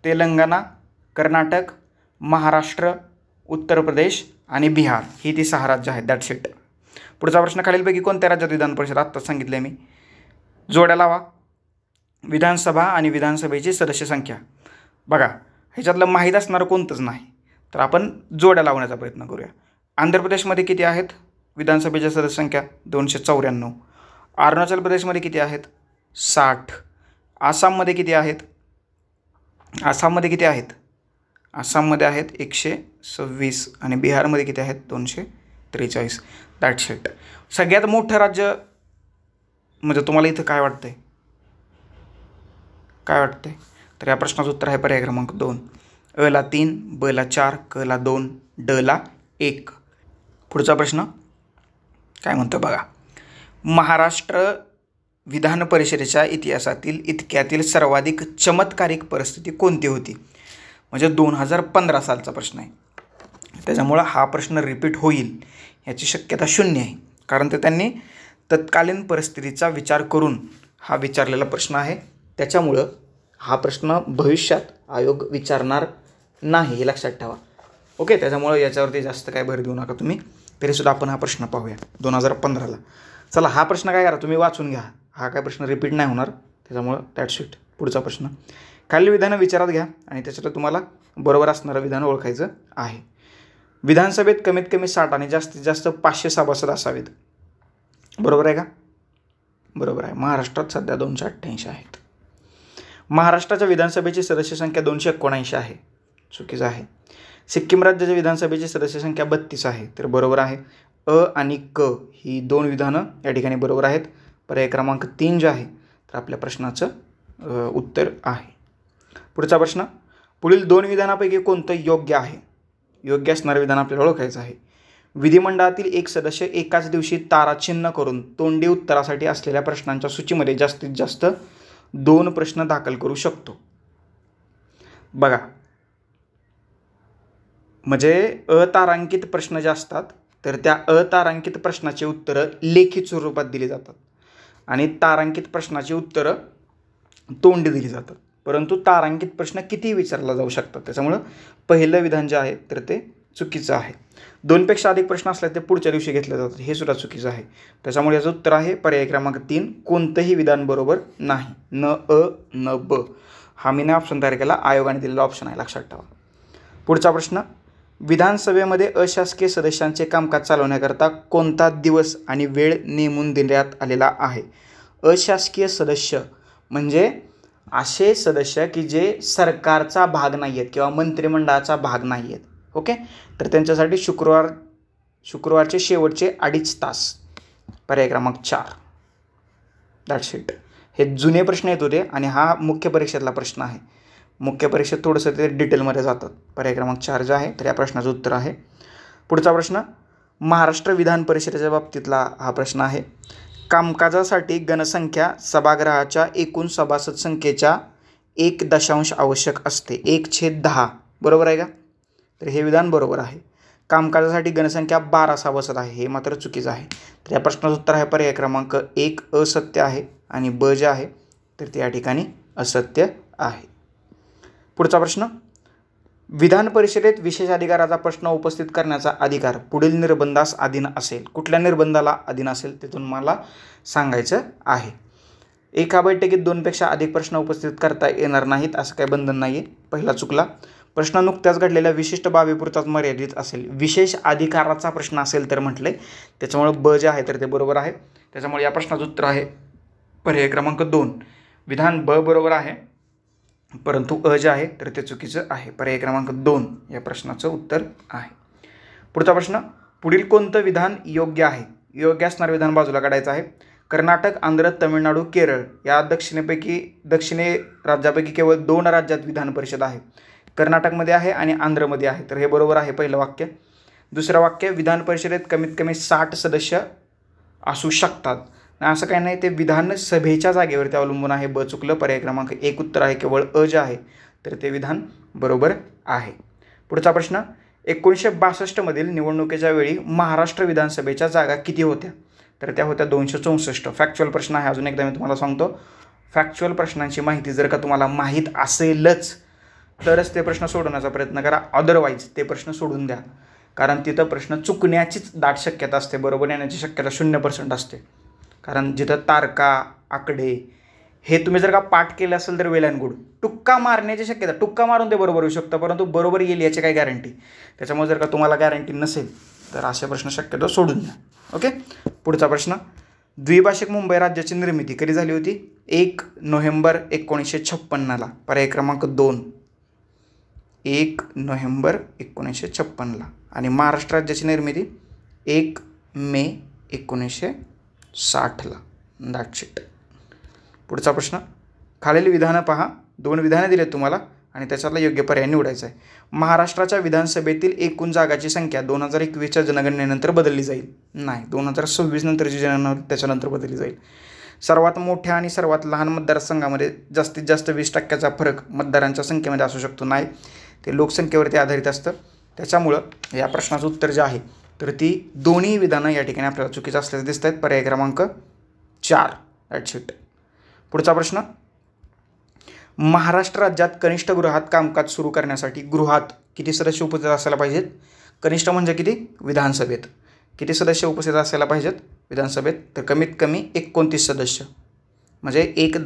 तेलंगणा, कर्नाटक, महाराष्ट्र, उत्तर प्रदेश आणि बिहार ही ती 6 राज्य आहेत. That's it. पुढचा प्रश्न, खालीलपैकी कोणत्या राज्यात विधान परिषद? आत्ताच सांगितलं मी. जोड्या लावा. विधानसभा आणि विधानसभेची सदस्य संख्या बघा, ह्याच्यातलं माहीत असणारं कोणतंच नाही, तर आपण जोड्या लावण्याचा प्रयत्न करूया. आंध्र प्रदेशमध्ये किती आहेत विधानसभेच्या सदस्य संख्या? 294. अरुणाचल प्रदेशमध्ये किती आहेत? 60. आसाममध्ये किती आहेत? आसाममध्ये आहेत 126 आणि बिहारमध्ये किती आहेत? 243. That's it. सगळ्यात मोठं राज्य म्हणजे तुम्हाला इथं काय वाटतंय? तर या प्रश्नाचं उत्तर आहे पर्याय क्रमांक 2. अ ला 3, ब ला 4, क ला 2, ड ला 1. पुढचा प्रश्न काय म्हणतो बघा. महाराष्ट्र विधान परिषदेच्या इतिहासातील इतक्यातील सर्वाधिक चमत्कारिक परिस्थिती कोणती होती? म्हणजे 2015 सालचा प्रश्न आहे, त्याच्यामुळं हा प्रश्न रिपीट होईल याची शक्यता 0 आहे, कारण ते त्यांनी तत्कालीन परिस्थितीचा विचार करून हा विचारलेला प्रश्न आहे. त्याच्यामुळं हा प्रश्न भविष्यात आयोग विचारणार नाही, हे लक्षात ठेवा. ओके, त्याच्यामुळं याच्यावरती जास्त काय भर देऊ नका तुम्ही. तरीसुद्धा आपण हा प्रश्न पाहूया 2015ला. चला, हा प्रश्न काय करा, तुम्ही वाचून घ्या, हा काय प्रश्न रिपीट नाही होणार, त्याच्यामुळं दॅट्स इट. पुढचा प्रश्न, खालील विधानं विचारात घ्या आणि त्याच्यात तुम्हाला बरोबर असणारं विधान ओळखायचं आहे. विधानसभेत कमीत कमी 60 आणि जास्तीत जास्त 500 सभासद असावेत. बरोबर आहे का? बरोबर आहे. महाराष्ट्रात सध्या 288 आहेत. महाराष्ट्राच्या विधानसभेची सदस्य संख्या 279 आहे. चुकीचं आहे. सिक्कीम राज्याच्या विधानसभेची सदस्य संख्या 32 आहे, तर बरोबर आहे. अ आणि क ही 2 विधानं या ठिकाणी बरोबर आहेत. पर्याय क्रमांक 3 जे आहे तर आपल्या प्रश्नाचं उत्तर आहे. पुढचा प्रश्न, पुढील 2 विधानापैकी कोणतं योग्य आहे? योग्य असणारं विधान आपल्याला ओळखायचं आहे. विधिमंडळातील एक सदस्य एकाच दिवशी ताराचिन्ह करून तोंडी उत्तरासाठी असलेल्या प्रश्नांच्या सूचीमध्ये जास्तीत जास्त 2 प्रश्न दाखल करू शकतो. बघा, म्हणजे अतारांकित प्रश्न जे असतात तर त्या अतारांकित प्रश्नाची उत्तरं लेखित स्वरूपात दिली जातात आणि तारांकित प्रश्नाची उत्तरं तोंडी दिली जातात. परंतु तारांकित प्रश्न किती विचारला जाऊ शकतात, त्याच्यामुळं पहिलं विधान जे आहे तर ते चुकीचं आहे. 2 पेक्षा अधिक प्रश्न असले ते पुढच्या दिवशी घेतले जातात, हे सुद्धा चुकीचं आहे. त्याच्यामुळे याचं उत्तर आहे पर्याय क्रमांक 3, कोणतंही विधान बरोबर नाही. न अ न ब हा मी नाही ऑप्शन तयार केला, आयोगाने दिलेला ऑप्शन आहे, लक्षात ठेवा. पुढचा प्रश्न, विधानसभेमध्ये अशासकीय सदस्यांचे कामकाज चालवण्याकरता कोणता दिवस आणि वेळ नेमून देण्यात आलेला आहे? अशासकीय सदस्य म्हणजे असे सदस्य की जे सरकारचा भाग नाही आहेत किंवा मंत्रिमंडळाचा भाग नाही आहेत. ओके, तर त्यांच्यासाठी शुक्रवारचे शेवटचे 2.5 तास. पर्याय क्रमांक 4. That's it. हे जुने प्रश्न येत होते आणि हा मुख्य परीक्षेतला प्रश्न आहे. मुख्य परीक्षेत थोडंसं ते डिटेलमध्ये जातात. पर्याय क्रमांक 4 जे आहे तर या प्रश्नाचं उत्तर आहे. पुढचा प्रश्न, महाराष्ट्र विधान परिषदेच्या बाबतीतला हा प्रश्न आहे. कामकाजासाठी गणसंख्या सभागृहाच्या एकूण सभासद संख्येच्या 1 आवश्यक असते. 1/10 बरोबर आहे का? तर हे विधान बरोबर आहे. कामकाजासाठी गणसंख्या 12 सभासद आहे, हे मात्र चुकीचं आहे. तर या प्रश्नाचं उत्तर आहे पर्याय क्रमांक 1 असत्य आहे आणि ब जे आहे तर ते या ठिकाणी असत्य आहे. पुढचा प्रश्न, विधान परिषदेत विशेष अधिकाराचा प्रश्न उपस्थित करण्याचा अधिकार पुढील निर्बंधास अधीन असेल. कुठल्या निर्बंधाला अधीन असेल ते तुम्हाला सांगायचं आहे. एका बैठकीत 2 पेक्षा अधिक प्रश्न उपस्थित करता येणार नाहीत, असं काही बंधन नाही आहे. पहिला चुकला. प्रश्न नुकत्याच घडलेल्या विशिष्ट बाबीपुरताच मर्यादित असेल. विशेष अधिकाराचा प्रश्न असेल तर म्हटले, त्याच्यामुळे ब जे आहे तर ते बरोबर आहे. त्याच्यामुळे या प्रश्नाचं उत्तर आहे पर्याय क्रमांक 2. विधान ब बरोबर आहे, परंतु अ जे आहे तर ते चुकीचं आहे. पर्याय क्रमांक 2 या प्रश्नाचं उत्तर आहे. पुढचा प्रश्न, पुढील कोणतं विधान योग्य आहे? योग्य असणारं विधान बाजूला काढायचं आहे. कर्नाटक, आंध्र, तमिळनाडू, केरळ या दक्षिणे राज्यापैकी केवळ 2 राज्यात विधान परिषद आहे. कर्नाटकमध्ये आहे आणि आंध्रमध्ये आहे, तर हे बरोबर आहे पहिलं वाक्य. दुसरं वाक्य, विधान परिषदेत कमीत कमी 60 सदस्य असू शकतात. असं काही नाही, ते विधानसभेच्या जागेवरती अवलंबून आहे. ब चुकलं. पर्याय क्रमांक 1 उत्तर आहे केवळ अ जे आहे तर ते विधान बरोबर आहे. पुढचा प्रश्न, 1962 मधील निवडणुकीच्या वेळी महाराष्ट्र विधानसभेच्या जागा किती होत्या? तर त्या होत्या 264. फॅक्च्युअल प्रश्न आहे. अजून एकदा मी तुम्हाला सांगतो, फॅक्च्युअल प्रश्नांची माहिती जर का तुम्हाला माहीत असेलच तरच ते प्रश्न सोडवण्याचा प्रयत्न करा, अदरवाईज ते प्रश्न सोडून द्या. कारण तिथं प्रश्न चुकण्याचीच दाट शक्यता असते, बरोबर येण्याची शक्यता 0% असते. कारण जिथं तारका, आकडे हे तुम्ही जर का पाठ केलं असेल तर वेल अँड गुड. टुक्का मारण्याची शक्यता, टुक्का मारून ते बरोबर येऊ शकतं, परंतु बरोबर येईल याची काही गॅरंटी. त्याच्यामुळे जर का तुम्हाला गॅरंटी नसेल तर असे प्रश्न शक्यतो सोडून द्या. ओके. पुढचा प्रश्न, द्विभाषिक मुंबई राज्याची निर्मिती कधी झाली होती? 1 नोव्हेंबर 1956ला. पर्याय क्रमांक 2 1 नोव्हेंबर 1956ला. आणि महाराष्ट्र राज्याची निर्मिती 1 मे 1960ला. That's it. पुढचा प्रश्न, खालील विधानं पहा. 2 विधानं दिलेत तुम्हाला आणि त्याच्यातला योग्य पर्याय निवडायचा आहे. महाराष्ट्राच्या विधानसभेतील एकूण जागाची संख्या 2021च्या जनगणनेनंतर बदलली जाईल. नाही, 2026 नंतरची जनगणना त्याच्यानंतर बदलली जाईल. सर्वात मोठ्या आणि सर्वात लहान मतदारसंघामध्ये जास्तीत जास्त 20% फरक मतदारांच्या संख्येमध्ये असू शकतो. नाही, ते लोकसंख्येवरती आधारित असतं. त्याच्यामुळं या प्रश्नाचं उत्तर जे आहे तर ती दोन्ही विधानं या ठिकाणी आपल्याला चुकीचं असल्याचं दिसत आहेत. पर्याय क्रमांक 4. That's it. पुढचा प्रश्न, महाराष्ट्र राज्यात कनिष्ठ गृहात कामकाज सुरू करण्यासाठी गृहात किती सदस्य उपस्थित असायला पाहिजेत? कनिष्ठ म्हणजे किती? विधानसभेत किती सदस्य उपस्थित असायला पाहिजेत विधानसभेत? तर कमीत कमी 29 सदस्य, म्हणजे 1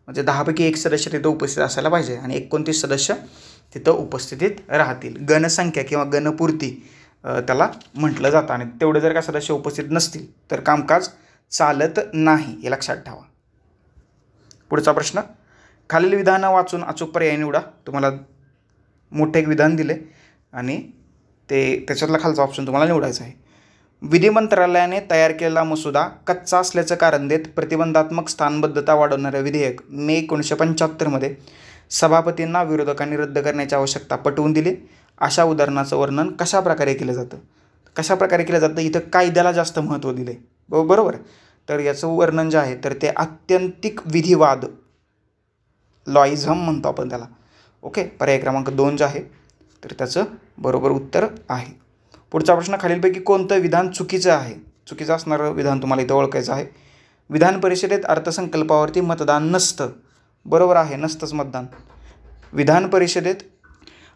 म्हणजे 10पैकी 1 सदस्य तिथं उपस्थित असायला पाहिजे आणि 29 सदस्य तिथं उपस्थितीत राहतील. गणसंख्या किंवा गणपूर्ती त्याला म्हटलं जातं. आणि तेवढे जर का सदस्य उपस्थित नसतील तर कामकाज चालत नाही, हे लक्षात ठेवा. पुढचा प्रश्न, खालील विधानं वाचून अचूक पर्याय निवडा. तुम्हाला मोठे एक विधान दिले आणि त्याच्यातला खालचा ऑप्शन तुम्हाला निवडायचा आहे. विधी मंत्रालयाने तयार केलेला मसुदा कच्चा असल्याचं कारण देत प्रतिबंधात्मक स्थानबद्धता वाढवणारं विधेयक मे 1975 सभापतींना विरोधकांनी रद्द करण्याची आवश्यकता पटवून दिली. अशा उदाहरणाचं वर्णन कशा प्रकारे केलं जातं? कशा प्रकारे केलं जातं? इथं कायद्याला जास्त महत्त्व दिले, बरोबर. तर याचं वर्णन जे आहे तर ते आत्यंतिक विधिवाद, लॉइझम म्हणतो आपण त्याला. ओके, पर्याय क्रमांक 2 जे आहे तर त्याचं बरोबर उत्तर आहे. पुढचा प्रश्न, खालीलपैकी कोणतं विधान चुकीचं आहे? चुकीचं असणारं विधान तुम्हाला इथं ओळखायचं आहे. विधान परिषदेत अर्थसंकल्पावरती मतदान नसतं. बरोबर आहे, नसतंच मतदान. विधान परिषदेत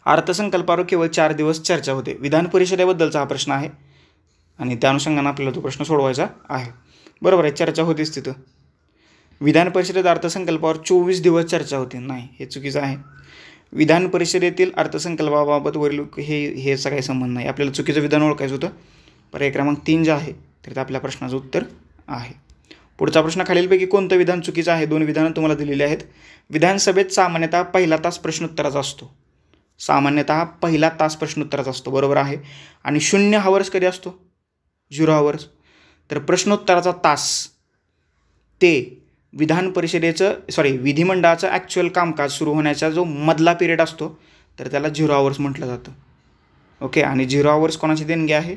अर्थसंकल्पावर केवळ 4 दिवस चर्चा होते. विधान परिषदेबद्दलचा हा प्रश्न आहे आणि त्या अनुषंगाने आपल्याला तो प्रश्न सोडवायचा आहे. बरोबर आहे, चर्चा होतीच तिथं. विधान परिषदेत अर्थसंकल्पावर 24 दिवस चर्चा होते, नाही, हे चुकीचं आहे. विधान परिषदेतील अर्थसंकल्पाबाबत वरील हेचा काही संबंध नाही. आपल्याला चुकीचं विधान ओळखायचं होतं. पर्याय क्रमांक 3 जे आहे तर ते आपल्या प्रश्नाचं उत्तर आहे. पुढचा प्रश्न, खालीलपैकी कोणतं विधान चुकीचं आहे? 2 विधानं तुम्हाला दिलेली आहेत. विधानसभेत सामान्यतः पहिला तास प्रश्नोत्तराचा असतो. सामान्यतः पहिला तास प्रश्नोत्तराचा असतो, बरोबर आहे. आणि 0 हावर्स कधी असतो? 0 हावर्स. तर प्रश्नोत्तराचा तास ते विधान परिषदेचं विधिमंडळाचं ॲक्च्युअल कामकाज सुरू होण्याचा जो मधला पिरियड असतो तर त्याला 0 हावर्स म्हटलं जातं. ओके, आणि 0 हावर्स कोणाची देणगी आहे?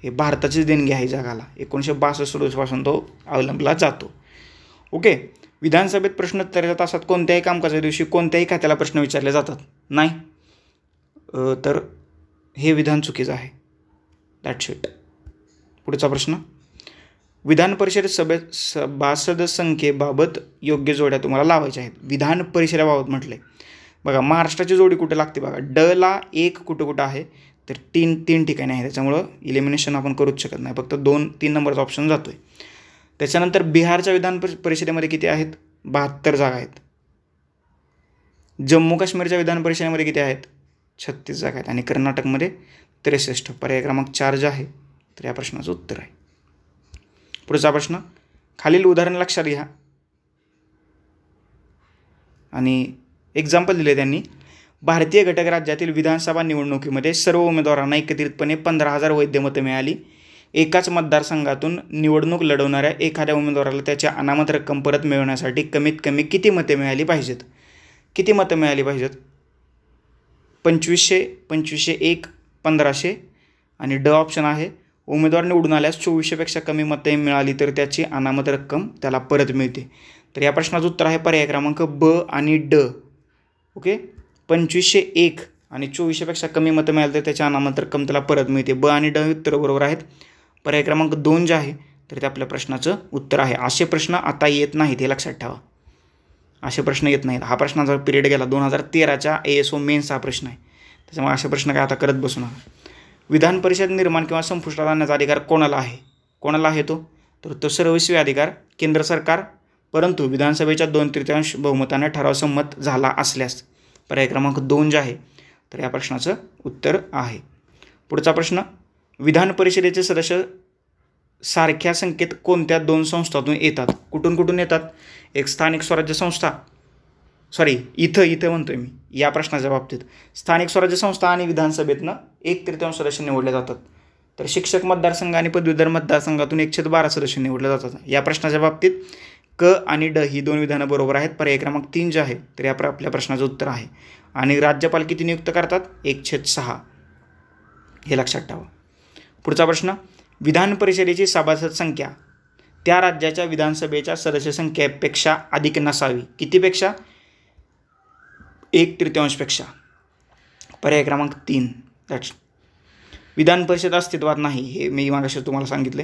हे भारताचीच देणगी आहे जगाला. 1962 पासून तो अवलंबला जातो. ओके, विधानसभेत प्रश्नोत्तराच्या तासात कोणत्याही कामकाजाच्या दिवशी कोणत्याही खात्याला प्रश्न विचारले जातात? नाही. तर हे विधान चुकीचं आहे. That's it. पुढचा प्रश्न, विधान परिषद सभासद संख्येबाबत योग्य जोड्या तुम्हाला लावायच्या आहेत. विधान परिषदेबाबत म्हटले बघा, महाराष्ट्राची जोडी कुठे लागते बघा, ड ला 1 कुठं आहे तर 3 ठिकाणी आहे. त्याच्यामुळं इलिमिनेशन आपण करूच शकत नाही, फक्त 2-3 नंबरचा ऑप्शन जातो आहे. त्याच्यानंतर बिहारच्या विधान परिषदेमध्ये किती आहेत? 72 जागा आहेत. जम्मू काश्मीरच्या विधान परिषदेमध्ये किती आहेत? 36 जागा आहेत. आणि कर्नाटकमध्ये 63. पर्याय क्रमांक 4 जे आहे तर या प्रश्नाचं उत्तर आहे. पुढचा प्रश्न, खालील उदाहरण लक्षात घ्या आणि एक्झाम्पल दिले त्यांनी. भारतीय घटक राज्यातील विधानसभा निवडणुकीमध्ये सर्व उमेदवारांना एकत्रितपणे 15,000 वैध मतं मिळाली. एकाच मतदारसंघातून निवडणूक लढवणाऱ्या एखाद्या उमेदवाराला त्याची अनामत रक्कम परत मिळवण्यासाठी कमीत कमी किती मते मिळाली पाहिजेत? किती मतं मिळाली पाहिजेत? 2500, 2501, 1500 आणि ड ऑप्शन आहे. उमेदवार निवडून आल्यास 2400पेक्षा कमी मते मिळाली तर त्याची अनामत रक्कम त्याला परत मिळते. तर या प्रश्नाचं उत्तर आहे पर्याय क्रमांक ब आणि ड. ओके, 2501 आणि 2400पेक्षा कमी मतं मिळाली तर त्याची अनामत रक्कम त्याला परत मिळते. ब आणि ड उत्तर बरोबर आहेत. पर्याय क्रमांक 2 जे आहे तर ते आपल्या प्रश्नाचं उत्तर आहे. असे प्रश्न आता येत नाहीत, हे लक्षात ठेवा. असे प्रश्न येत नाहीत. हा प्रश्नाचा पिरियड गेला 2013च्या ASO मेन्स हा प्रश्न आहे. त्याच्यामुळे असे प्रश्न काय आता करत बसू नका. विधान परिषद निर्माण किंवा संपुष्टात आणण्याचा अधिकार कोणाला आहे? कोणाला आहे तो? तर तो सर्वस्वी अधिकार केंद्र सरकार, परंतु विधानसभेच्या 2/3 बहुमताने ठराव संमत झाला असल्यास. पर्याय क्रमांक 2 जे आहे तर या प्रश्नाचं उत्तर आहे. पुढचा प्रश्न, विधान परिषदेचे सदस्य सारख्या संख्येत कोणत्या 2 संस्थांतून येतात? कुठून येतात? एक स्थानिक स्वराज्य संस्था, इथं म्हणतोय मी या प्रश्नाच्या बाबतीत. स्थानिक स्वराज्य संस्था आणि विधानसभेतनं 1/3 सदस्य निवडले जातात. तर शिक्षक मतदारसंघ आणि पदवीधर मतदारसंघातून 1/12 सदस्य निवडले जातात. या प्रश्नाच्या बाबतीत क आणि ड ही 2 विधानं बरोबर आहेत. पर्याय क्रमांक 3 जे आहे तर या आपल्या प्रश्नाचं उत्तर आहे. आणि राज्यपाल किती नियुक्त करतात? 1/6. हे लक्षात ठेवा. पुढचा प्रश्न, विधान परिषदेची सभासद संख्या त्या राज्याच्या विधानसभेच्या सदस्य संख्येपेक्षा अधिक नसावी. कितीपेक्षा? 1/3 पर्याय क्रमांक 3. विधान परिषद अस्तित्वात नाही, हे मी मागाशी तुम्हाला सांगितले.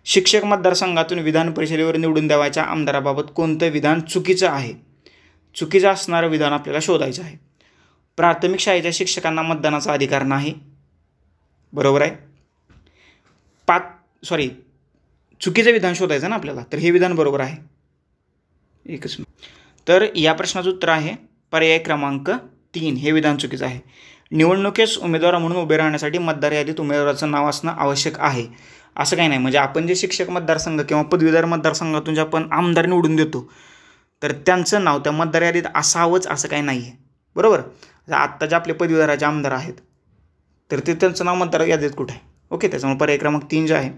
शिक्षक मतदारसंघातून विधान परिषदेवर निवडून द्यावायच्या आमदाराबाबत कोणतं विधान चुकीचं आहे? चुकीचं असणारं विधान आपल्याला शोधायचं आहे. प्राथमिक शाळेच्या शिक्षकांना मतदानाचा अधिकार नाही, बरोबर आहे. चुकीचं विधान शोधायचं ना आपल्याला, तर हे विधान बरोबर आहे. एकच तर या प्रश्नाचं उत्तर आहे पर्याय क्रमांक 3. हे विधान चुकीचं आहे. निवडणुकीस उमेदवार म्हणून उभे राहण्यासाठी मतदार यादीत उमेदवाराचं नाव असणं आवश्यक आहे असं काही नाही. म्हणजे आपण जे शिक्षक मतदारसंघ किंवा पदवीधर मतदारसंघातून जे आपण आमदार निवडून देतो तर त्यांचं नाव त्या मतदार यादीत असावंच असं काही नाही आहे, बरोबर. आत्ता जे आपले पदवीधराचे आमदार आहेत तर ते त्यांचं नाव मतदार यादीत कुठे आहे? ओके, त्याच्यामुळे पर्याय क्रमांक 3 जे आहे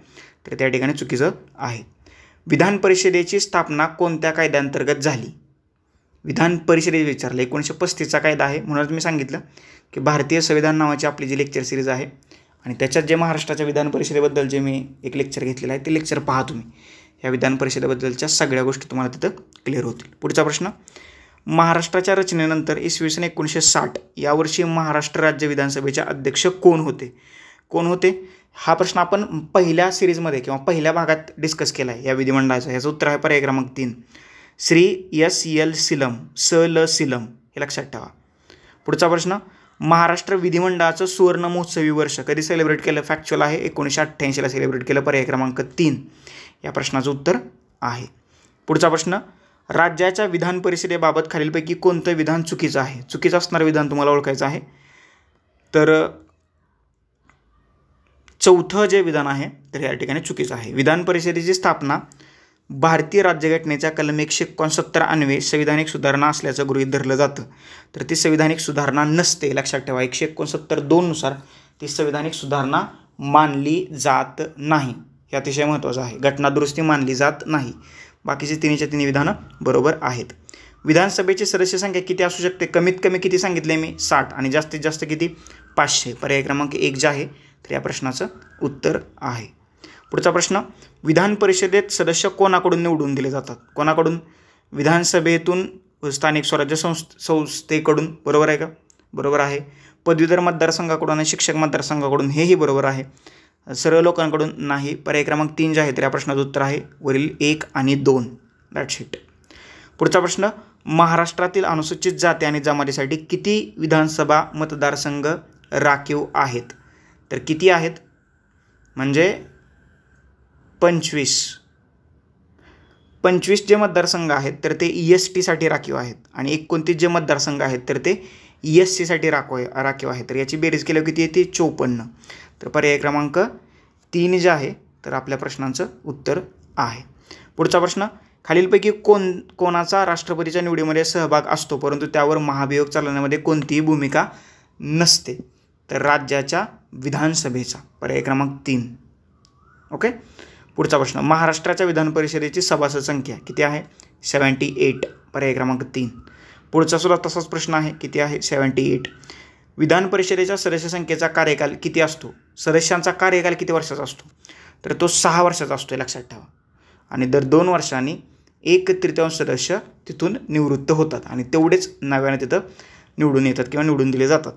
तर त्या ठिकाणी चुकीचं आहे. विधान परिषदेची स्थापना कोणत्या कायद्याअंतर्गत झाली? विधान परिषदेचे विचारलं 1935चा कायदा आहे. म्हणूनच मी सांगितलं की भारतीय संविधान नावाची आपली जी लेक्चर सिरीज आहे आणि त्याच्यात जे महाराष्ट्राच्या विधान परिषदेबद्दल जे मी एक लेक्चर घेतलेलं आहे ते लेक्चर पहा तुम्ही. या विधान परिषदेबद्दलच्या सगळ्या गोष्टी तुम्हाला तिथं क्लिअर होतील. पुढचा प्रश्न, महाराष्ट्राच्या रचनेनंतर इसवी सन 1960 यावर्षी महाराष्ट्र राज्य विधानसभेचे अध्यक्ष कोण होते? कोण होते हा प्रश्न आपण पहिल्या सिरीजमध्ये किंवा पहिल्या भागात डिस्कस केला आहे या विधिमंडळाचा. याचं उत्तर आहे पर्याय क्रमांक 3 श्री S.L. सीलम, S.L. सीलम, हे लक्षात ठेवा. पुढचा प्रश्न, महाराष्ट्र विधिमंडळाचं सुवर्ण महोत्सवी वर्ष कधी सेलिब्रेट केलं? फॅक्च्युअल आहे 1988ला सेलिब्रेट केलं. पर्याय क्रमांक 3 या प्रश्नाचं उत्तर आहे. पुढचा प्रश्न, राज्याच्या विधान परिषदेबाबत खालीलपैकी कोणतं विधान चुकीचं आहे? चुकीचं असणारं विधान तुम्हाला ओळखायचं आहे. तर चौथं जे विधान आहे तर या ठिकाणी चुकीचं आहे. विधान परिषदेची स्थापना भारतीय राज्यघटनेच्या कलम 169 अन्वये संविधानिक सुधारणा असल्याचं गृहीत धरलं जातं. तर ती संविधानिक सुधारणा नसते, लक्षात ठेवा. 169(2) नुसार ती संविधानिक सुधारणा मानली जात नाही. हे अतिशय महत्त्वाचं आहे. घटनादुरुस्ती मानली जात नाही. बाकीची तिन्हीच्या तिन्ही विधानं बरोबर आहेत. विधानसभेची सदस्य संख्या किती असू शकते? कमीत कमी किती सांगितले मी? 60 आणि जास्तीत जास्त किती? 500. पर्याय क्रमांक 1 जे आहे तर या प्रश्नाचं उत्तर आहे. पुढचा प्रश्न, विधान परिषदेत सदस्य कोणाकडून निवडून दिले जातात? कोणाकडून? विधानसभेतून, स्थानिक स्वराज्य संस्थेकडून. बरोबर आहे का? बरोबर आहे. पदवीधर मतदारसंघाकडून आणि शिक्षक मतदारसंघाकडून, हेही बरोबर आहे. सर्व लोकांकडून नाही. पर्याय क्रमांक 3 जे आहे तर या प्रश्नाचं उत्तर आहे वरील 1 आणि 2. That's it. पुढचा प्रश्न, महाराष्ट्रातील अनुसूचित जाती आणि जमातीसाठी किती विधानसभा मतदारसंघ राखीव आहेत? तर किती आहेत? म्हणजे 25 जे मतदारसंघ आहेत तर ते EST साठी राखीव आहेत आणि 29 जे मतदारसंघ आहेत तर ते ESC साठी राखीव आहेत. तर याची बेरीज केल्यावर किती येते? 54. तर पर्याय क्रमांक 3 जे आहे तर आपल्या प्रश्नांचं उत्तर आहे. पुढचा प्रश्न, खालीलपैकी कोणाचा राष्ट्रपतीच्या निवडीमध्ये सहभाग असतो परंतु त्यावर महाभियोग चालवण्यामध्ये कोणतीही भूमिका नसते? तर राज्याच्या विधानसभेचा. पर्याय क्रमांक 3. ओके. पुढचा प्रश्न, महाराष्ट्राच्या विधान परिषदेची सभासद संख्या किती आहे? 78. पर्याय क्रमांक 3. पुढचा सुद्धा तसाच प्रश्न आहे. किती आहे? 78. विधान परिषदेच्या सदस्य संख्येचा कार्यकाल किती असतो? सदस्यांचा कार्यकाल किती वर्षाचा असतो? तर तो 6 वर्षाचा असतो, लक्षात ठेवा. आणि दर 2 वर्षांनी 1/3 सदस्य तिथून निवृत्त होतात आणि तेवढेच नव्याने तिथं निवडून येतात किंवा निवडून दिले जातात.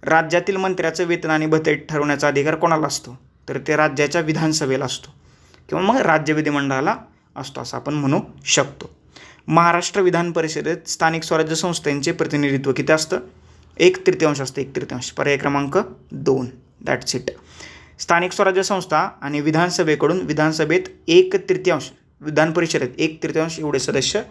राज्यातील मंत्र्याचं वेतन आणि भत्ते ठरवण्याचा अधिकार कोणाला असतो? तर ते राज्याच्या विधानसभेला असतो किंवा मग राज्य विधिमंडळाला असतो असं आपण म्हणू शकतो. महाराष्ट्र विधान परिषदेत स्थानिक स्वराज्य संस्थांचे प्रतिनिधित्व किती असतं? 1/3 असतं. 1/3. पर्याय क्रमांक 2. That's it. स्थानिक स्वराज्य संस्था आणि विधानसभेकडून विधानसभेत 1/3, विधान परिषदेत 1/3 एवढे सदस्य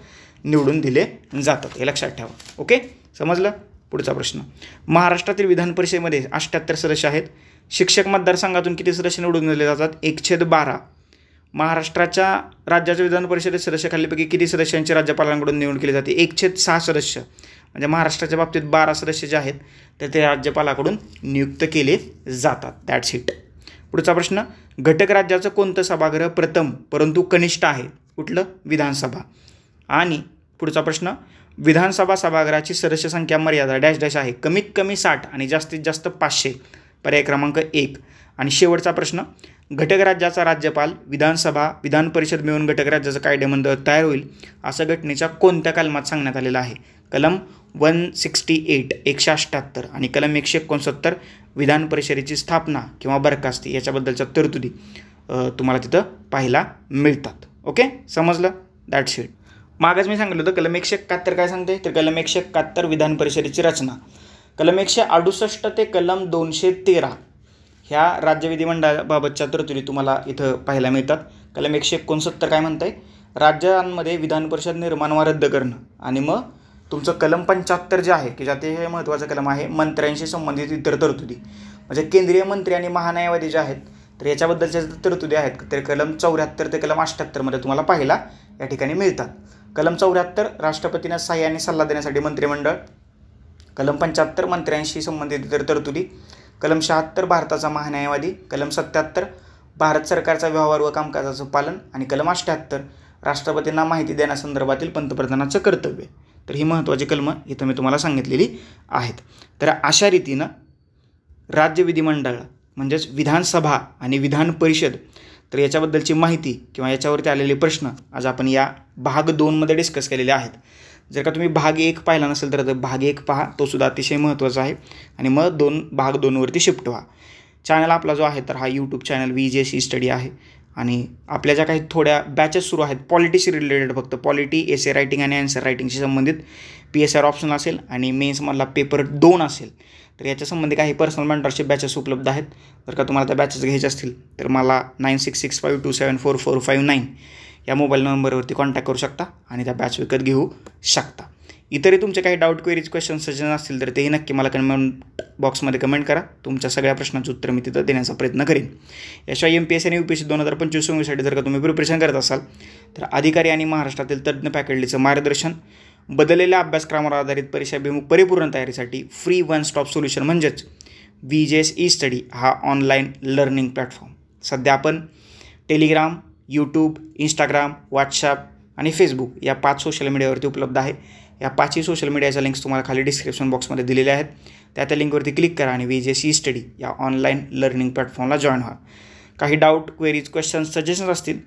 निवडून दिले जातात. हे लक्षात ठेवा. ओके, समजलं? पुढचा प्रश्न, महाराष्ट्रातील विधान परिषदेमध्ये 78 सदस्य आहेत. शिक्षक मतदारसंघातून किती सदस्य निवडून दिले जातात? 1/12. महाराष्ट्राच्या राज्याच्या विधान परिषदेत सदस्य खालीलपैकी किती सदस्यांची राज्यपालांकडून निवड केली जाते? 1/6 सदस्य. म्हणजे महाराष्ट्राच्या बाबतीत 12 सदस्य जे आहेत तर ते राज्यपालाकडून नियुक्त केले जातात. That's it. पुढचा प्रश्न, घटक राज्याचं कोणतं सभागृह प्रथम परंतु कनिष्ठ आहे? कुठलं? विधानसभा. आणि पुढचा प्रश्न, विधानसभा सभागृहाची सदस्य संख्या मर्यादा डॅश डॅश आहे. कमीत कमी 60 आणि जास्तीत जास्त 500. पर्याय क्रमांक 1. आणि शेवटचा प्रश्न, घटक राज्याचा राज्यपाल, विधानसभा, विधान परिषद मिळून घटक राज्याचं कायदेमंडळ तयार होईल असं घटनेच्या कोणत्या कलमात सांगण्यात आलेलं आहे? कलम 168 178 आणि कलम 169 विधान परिषदेची स्थापना किंवा बरखास्ती याच्याबद्दलच्या तरतुदी तुम्हाला तिथं पाहायला मिळतात. ओके, समजलं? That's it. मागच मी सांगितलं होतं कलम 171 काय सांगते? तर कलम 171 विधान परिषदेची रचना. कलम 168 ते कलम 213 ह्या राज्य विधिमंडळाबाबतच्या तरतुदी तुम्हाला इथं पाहायला मिळतात. कलम 169 काय म्हणत आहे? राज्यांमध्ये विधान परिषद निर्माण वा रद्द करणं. आणि मग तुमचं कलम 75 जे आहे की ज्यात हे महत्त्वाचं कलम आहे, मंत्र्यांशी संबंधित इतर तरतुदी. म्हणजे केंद्रीय मंत्री आणि महान्यायवादी जे आहेत तर याच्याबद्दलच्या तरतुदी आहेत तर कलम 74 ते कलम 78 मध्ये तुम्हाला पाहायला या ठिकाणी मिळतात. कलम 74 राष्ट्रपतींना सहाय्य आणि सल्ला देण्यासाठी मंत्रिमंडळ. कलम 75 मंत्र्यांशी संबंधित इतर तरतुदी. कलम 76 भारताचा महान्यायवादी, कलम 77 भारत सरकारचा व्यवहार व कामकाजाचं पालन आणि कलम 78 राष्ट्रपतींना माहिती देण्यासंदर्भातील पंतप्रधानाचं कर्तव्य. तर ही महत्त्वाची कलमं इथं मी तुम्हाला सांगितलेली आहेत. तर अशा रीतीनं राज्य विधिमंडळ म्हणजेच विधानसभा आणि विधान परिषद, तर याच्याबद्दलची माहिती किंवा याच्यावरती आलेले प्रश्न आज आपण या भाग 2मध्ये डिस्कस केलेले आहेत. जर का तुम्ही भाग 1 पाहिला नसेल तर भाग 1 पहा, तो सुद्धा अतिशय महत्त्वाचा आहे आणि मग भाग 2वरती शिफ्ट व्हा. चॅनल आपला जो आहे तर हा यूट्यूब चॅनल VJS स्टडी आहे आणि आपल्या ज्या काही थोड्या बॅचेस सुरू आहेत पॉलिटीशी रिलेटेड, फक्त पॉलिटी, एसे रायटिंग आणि आन्सर रायटिंगशी संबंधित PSR ऑप्शन असेल आणि मेन्समधला पेपर 2 असेल, तर याच्यासंबंधी काही पर्सनल मेंटरशिप बॅचेस उपलब्ध आहेत. जर का तुम्हाला त्या बॅचेस घ्यायचे असतील तर मला 9665274459 या मोबाईल नंबरवरती कॉन्टॅक्ट करू शकता आणि त्या बॅच विकत घेऊ शकता. इतरही तुमचे काही डाऊट, क्वेरीज, क्वेश्चन, सजेशन असतील तर तेही नक्की मला कमेंट बॉक्समध्ये कमेंट करा. तुमच्या सगळ्या प्रश्नांचं उत्तर मी तिथं देण्याचा प्रयत्न करेन. याशिवाय MPSC आणि UPSC 2025 जर का तुम्ही प्रिपरेशन करत असाल तर अधिकारी आणि महाराष्ट्रातील तज्ज्ञ फॅकल्टीचं मार्गदर्शन, बदललेल्या अभ्यासक्रमावर आधारित परीक्षाभिमुख परिपूर्ण तयारीसाठी फ्री वन स्टॉप सोल्युशन म्हणजेच VJS स्टडी हा ऑनलाईन लर्निंग प्लॅटफॉर्म सध्या आपण टेलिग्राम, यूट्यूब, इंस्टाग्राम, व्हॉट्सॲप आणि फेसबुक या 5 सोशल मीडियावरती उपलब्ध आहे. या 5ही सोशल मीडियाच्या लिंक्स तुम्हाला खाली डिस्क्रिप्शन बॉक्समध्ये दिलेल्या आहेत. त्या लिंकवरती क्लिक करा आणि VJS स्टडी या ऑनलाईन लर्निंग प्लॅटफॉर्मला जॉईन व्हा. काही डाऊट, क्वेरीज, क्वेश्चन्स, सजेशन्स असतील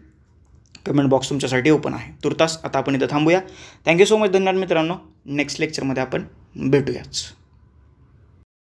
कमेंट बॉक्स तुमच्यासाठी ओपन आहे. तुर्तास आता आपण इथं थांबूया. Thank you so much. धन्यवाद मित्रांनो. नेक्स्ट लेक्चरमध्ये आपण भेटूयाच.